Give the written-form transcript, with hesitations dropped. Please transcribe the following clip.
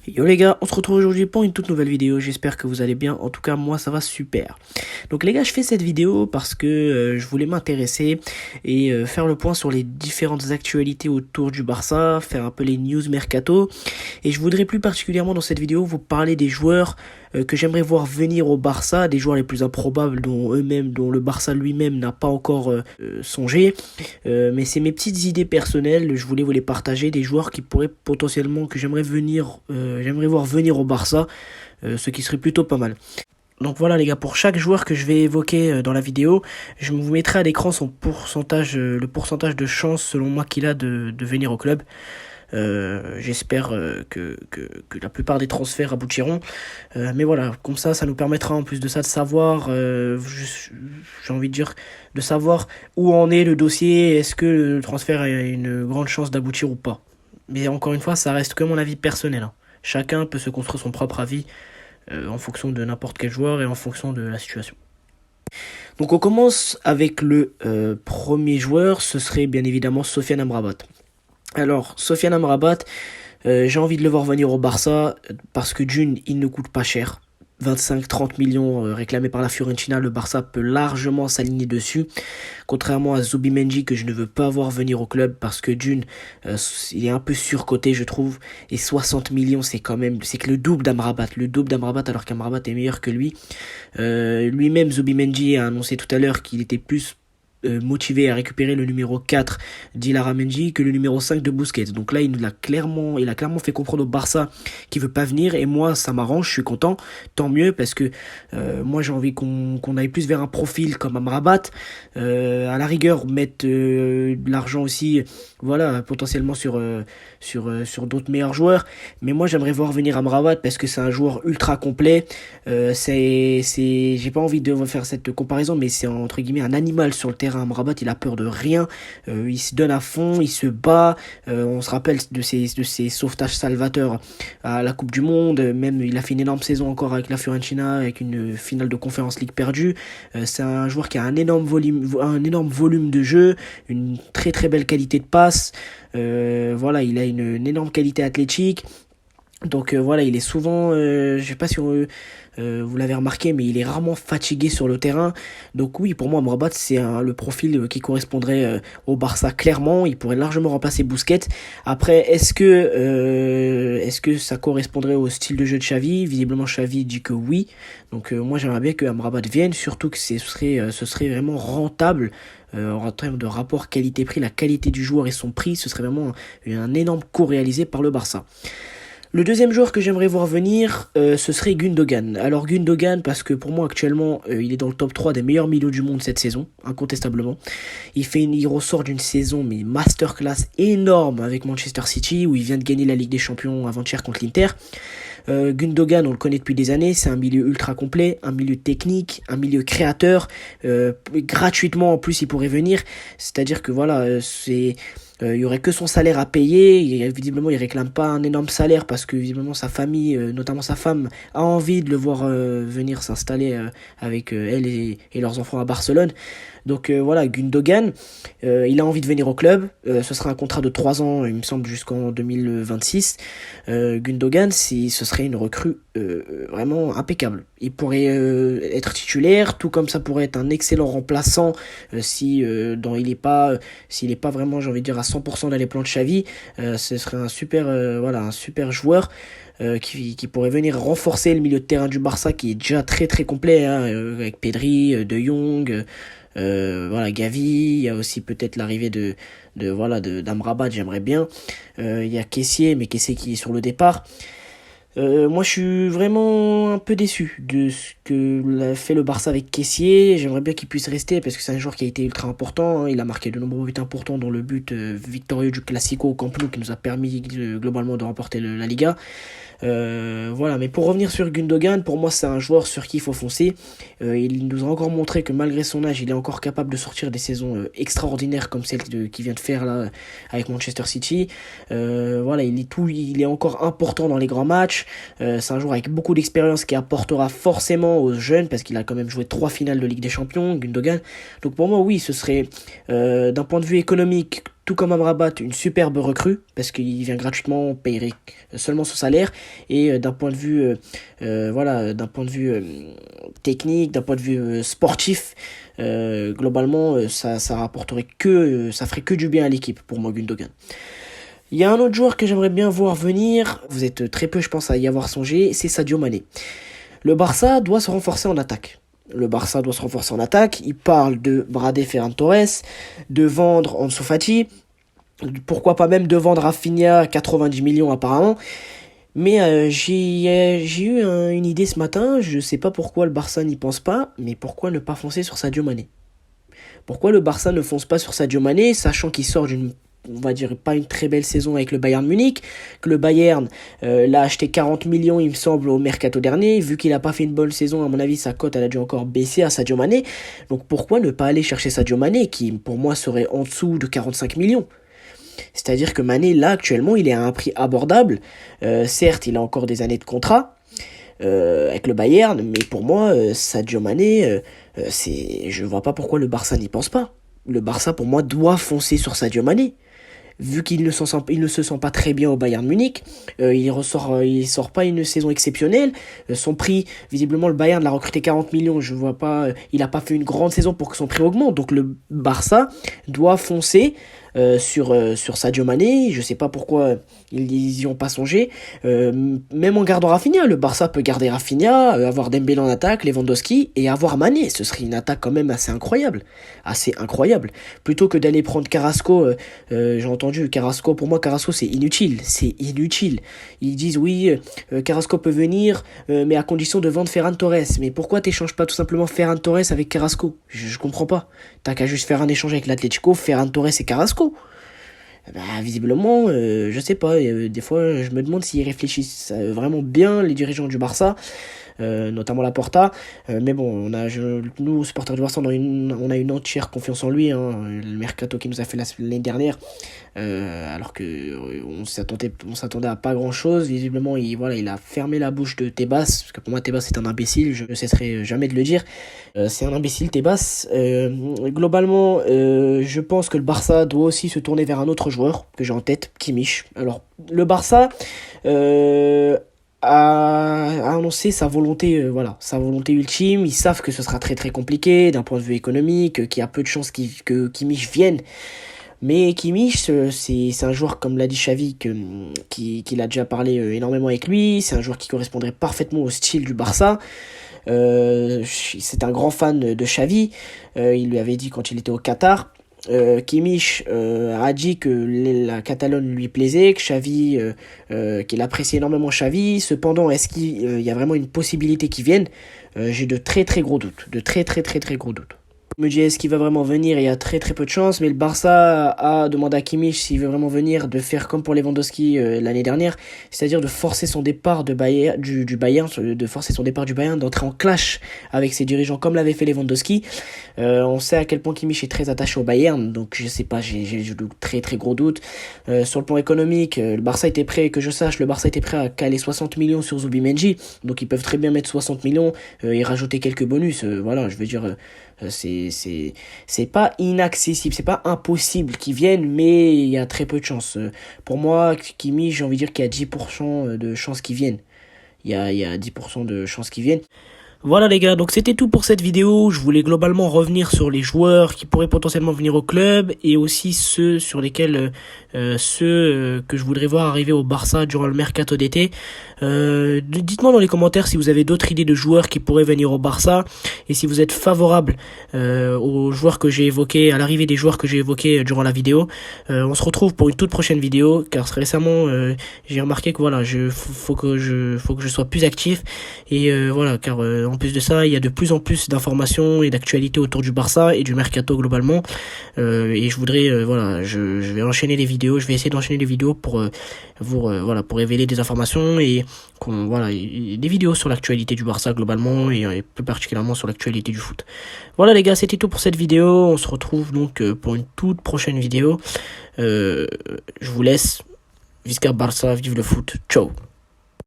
Yo les gars, on se retrouve aujourd'hui pour une toute nouvelle vidéo, j'espère que vous allez bien, en tout cas moi ça va super. Donc les gars, je fais cette vidéo parce que je voulais m'intéresser et faire le point sur les différentes actualités autour du Barça, faire un peu les news mercato, et je voudrais plus particulièrement dans cette vidéo vous parler des joueurs que j'aimerais voir venir au Barça, des joueurs les plus improbables dont le Barça lui-même n'a pas encore songé, mais c'est mes petites idées personnelles, je voulais vous les partager, des joueurs qui pourraient potentiellement, que j'aimerais voir venir au Barça, ce qui serait plutôt pas mal. Donc voilà les gars, pour chaque joueur que je vais évoquer dans la vidéo, je vous mettrai à l'écran son pourcentage, le pourcentage de chance selon moi qu'il a de venir au club. J'espère que la plupart des transferts aboutiront. Mais voilà, comme ça nous permettra en plus de ça de savoir, j'ai envie de dire, de savoir où en est le dossier, est-ce que le transfert a une grande chance d'aboutir ou pas. Mais encore une fois, ça reste que mon avis personnel, hein. Chacun peut se construire son propre avis en fonction de n'importe quel joueur et en fonction de la situation. Donc on commence avec le premier joueur, ce serait bien évidemment Sofiane Amrabat. Alors, Sofiane Amrabat, j'ai envie de le voir venir au Barça parce que d'une, il ne coûte pas cher. 25-30 millions réclamés par la Fiorentina, le Barça peut largement s'aligner dessus. Contrairement à Zubimendi que je ne veux pas voir venir au club parce que d'une, il est un peu surcoté je trouve. Et 60 millions c'est que le double d'Amrabat. Le double d'Amrabat alors qu'Amrabat est meilleur que lui. Lui-même Zubimendi a annoncé tout à l'heure qu'il était plus motivé à récupérer le numéro 4 d'Ilara Mendy que le numéro 5 de Busquets. Donc là, il a clairement fait comprendre au Barça qu'il veut pas venir, et moi, ça m'arrange, je suis content, tant mieux, parce que moi, j'ai envie qu'on aille plus vers un profil comme Amrabat, à la rigueur, mettre de l'argent aussi, voilà, potentiellement sur d'autres meilleurs joueurs, mais moi, j'aimerais voir venir Amrabat parce que c'est un joueur ultra complet, j'ai pas envie de faire cette comparaison, mais c'est entre guillemets un animal sur le terrain. Amrabat, il a peur de rien, il se donne à fond, il se bat, on se rappelle de ses sauvetages salvateurs à la Coupe du Monde, même il a fait une énorme saison encore avec la Fiorentina, avec une finale de Conference League perdue. C'est un joueur qui a un énorme volume de jeu, une très très belle qualité de passe, voilà, il a une énorme qualité athlétique. Donc voilà, il est souvent, je sais pas si vous l'avez remarqué, mais il est rarement fatigué sur le terrain. Donc oui, pour moi, Amrabat, c'est le profil qui correspondrait au Barça clairement. Il pourrait largement remplacer Busquets. Après, est-ce que ça correspondrait au style de jeu de Xavi? Visiblement, Xavi dit que oui. Donc moi, j'aimerais bien que Amrabat vienne, surtout que ce serait vraiment rentable. En termes de rapport qualité-prix, la qualité du joueur et son prix, ce serait vraiment un énorme coup réalisé par le Barça. Le deuxième joueur que j'aimerais voir venir, ce serait Gundogan. Alors Gundogan, parce que pour moi actuellement, il est dans le top 3 des meilleurs milieux du monde cette saison, incontestablement. Il ressort d'une saison mais masterclass énorme avec Manchester City, où il vient de gagner la Ligue des Champions avant-hier contre l'Inter. Gundogan, on le connaît depuis des années, c'est un milieu ultra complet, un milieu technique, un milieu créateur, gratuitement en plus il pourrait venir, c'est-à-dire que voilà, il y aurait que son salaire à payer, et visiblement il réclame pas un énorme salaire parce que visiblement sa famille, notamment sa femme, a envie de le voir venir s'installer avec elle et leurs enfants à Barcelone. Donc voilà, Gundogan, il a envie de venir au club, ce sera un contrat de 3 ans, il me semble jusqu'en 2026. Gundogan, ce serait une recrue vraiment impeccable. Il pourrait être titulaire, tout comme ça pourrait être un excellent remplaçant s'il est pas vraiment, j'ai envie de dire, à 100% dans les plans de Xavi. Ce serait un super joueur qui pourrait venir renforcer le milieu de terrain du Barça, qui est déjà très très complet, hein, avec Pedri, De Jong, voilà, Gavi. Il y a aussi peut-être l'arrivée d'Amrabat, j'aimerais bien. Il y a Kessié, mais Kessié qui est sur le départ. Moi je suis vraiment un peu déçu de ce que l'a fait le Barça avec Kessié. J'aimerais bien qu'il puisse rester parce que c'est un joueur qui a été ultra important, hein. Il a marqué de nombreux buts importants, dont le but victorieux du Classico au Camp Nou qui nous a permis globalement de remporter la Liga. Voilà, mais pour revenir sur Gundogan, pour moi c'est un joueur sur qui il faut foncer. Il nous a encore montré que malgré son âge, il est encore capable de sortir des saisons extraordinaires comme celle qu'il vient de faire là avec Manchester City. Voilà, il est encore important dans les grands matchs. C'est un joueur avec beaucoup d'expérience qui apportera forcément aux jeunes parce qu'il a quand même joué 3 finales de Ligue des Champions, Gundogan. Donc pour moi oui, ce serait d'un point de vue économique tout comme Amrabat, une superbe recrue, parce qu'il vient gratuitement, on payerait seulement son salaire. Et d'un point de vue, d'un point de vue technique, d'un point de vue sportif, globalement, ça rapporterait ça ferait que du bien à l'équipe pour moi, Gundogan. Il y a un autre joueur que j'aimerais bien voir venir, vous êtes très peu je pense à y avoir songé, c'est Sadio Mané. Le Barça doit se renforcer en attaque. Il parle de brader Ferran Torres, de vendre Ansu Fati, pourquoi pas même de vendre Rafinha 90 millions apparemment. Mais j'ai eu une idée ce matin, je sais pas pourquoi le Barça n'y pense pas, mais pourquoi ne pas foncer sur Sadio Mané? Pourquoi le Barça ne fonce pas sur Sadio Mané, sachant qu'il sort d'une, on va dire, pas une très belle saison avec le Bayern Munich, que le Bayern l'a acheté 40 millions, il me semble, au mercato dernier. Vu qu'il n'a pas fait une bonne saison, à mon avis, sa cote, elle a dû encore baisser à Sadio Mané. Donc pourquoi ne pas aller chercher Sadio Mané, qui pour moi serait en dessous de 45 millions? C'est-à-dire que Mané, là, actuellement, il est à un prix abordable. Certes, il a encore des années de contrat avec le Bayern, mais pour moi, Sadio Mané, je vois pas pourquoi le Barça n'y pense pas. Le Barça, pour moi, doit foncer sur Sadio Mané. Vu qu'il ne se sent pas très bien au Bayern Munich, il sort pas une saison exceptionnelle. Son prix, visiblement, le Bayern l'a recruté 40 millions. Je vois pas, il a pas fait une grande saison pour que son prix augmente. Donc le Barça doit foncer sur Sadio Mané. Je sais pas pourquoi ils y ont pas songé. Même en gardant Rafinha, le Barça peut garder Rafinha, avoir Dembélé en attaque, Lewandowski et avoir Mané. Ce serait une attaque quand même assez incroyable, plutôt que d'aller prendre Carrasco. J'ai entendu Carrasco, pour moi Carrasco c'est inutile. Ils disent oui, Carrasco peut venir, mais à condition de vendre Ferran Torres. Mais pourquoi t'échanges pas tout simplement Ferran Torres avec Carrasco? Je comprends pas. T'as qu'à juste faire un échange avec l'Atlético, Ferran Torres et Carrasco. Bah, visiblement, je sais pas, des fois je me demande s'ils réfléchissent vraiment bien, les dirigeants du Barça, notamment Laporta. Mais bon, nous, supporters du Barça, on a une entière confiance en lui, hein, le mercato qu'il nous a fait l'année dernière, alors que on s'attendait à pas grand chose. Visiblement, il a fermé la bouche de Tebas, parce que pour moi Tebas c'est un imbécile, je ne cesserai jamais de le dire. C'est un imbécile Tebas. Globalement, je pense que le Barça doit aussi se tourner vers un autre joueur que j'ai en tête, Kimmich. Alors, le Barça a annoncé sa volonté ultime. Ils savent que ce sera très très compliqué d'un point de vue économique, qu'il y a peu de chances que Kimmich vienne. Mais Kimmich, c'est un joueur, comme l'a dit Xavi, qu'il a déjà parlé énormément avec lui. C'est un joueur qui correspondrait parfaitement au style du Barça. C'est un grand fan de Xavi. Il lui avait dit quand il était au Qatar. Kimmich a dit que la Catalogne lui plaisait, que Xavi, qu'il appréciait énormément Xavi. Cependant, est-ce qu'il y a vraiment une possibilité qu'il vienne? J'ai de très très gros doutes, gros doutes. Je me dis, est-ce qu'il va vraiment venir? Il y a très très peu de chance, mais le Barça a demandé à Kimmich, s'il veut vraiment venir, de faire comme pour Lewandowski l'année dernière, c'est-à-dire de forcer son départ du Bayern, d'entrer en clash avec ses dirigeants comme l'avait fait Lewandowski. On sait à quel point Kimmich est très attaché au Bayern, donc je sais pas, j'ai de très très gros doutes. Sur le plan économique, le Barça était prêt à caler 60 millions sur Zubimendi, donc ils peuvent très bien mettre 60 millions et rajouter quelques bonus. Voilà, je veux dire, c'est pas inaccessible, c'est pas impossible qu'ils viennent, mais il y a très peu de chance. Pour moi, Kimmich, j'ai envie de dire qu'il y a 10% de chances qu'ils viennent. Il y a 10% de chances qu'ils viennent. Voilà les gars, donc c'était tout pour cette vidéo. Je voulais globalement revenir sur les joueurs qui pourraient potentiellement venir au club et aussi ceux sur lesquels que je voudrais voir arriver au Barça durant le mercato d'été. Dites-moi dans les commentaires si vous avez d'autres idées de joueurs qui pourraient venir au Barça et si vous êtes favorable aux joueurs que j'ai évoqués, à l'arrivée des joueurs que j'ai évoqués durant la vidéo. On se retrouve pour une toute prochaine vidéo car récemment j'ai remarqué que voilà, faut que je sois plus actif et voilà, car en plus de ça, il y a de plus en plus d'informations et d'actualités autour du Barça et du mercato globalement. Et je voudrais, je vais enchaîner les vidéos. Je vais essayer d'enchaîner les vidéos pour pour révéler des informations et des vidéos sur l'actualité du Barça globalement et plus particulièrement sur l'actualité du foot. Voilà les gars, c'était tout pour cette vidéo. On se retrouve donc pour une toute prochaine vidéo. Je vous laisse. Visca Barça, vive le foot. Ciao.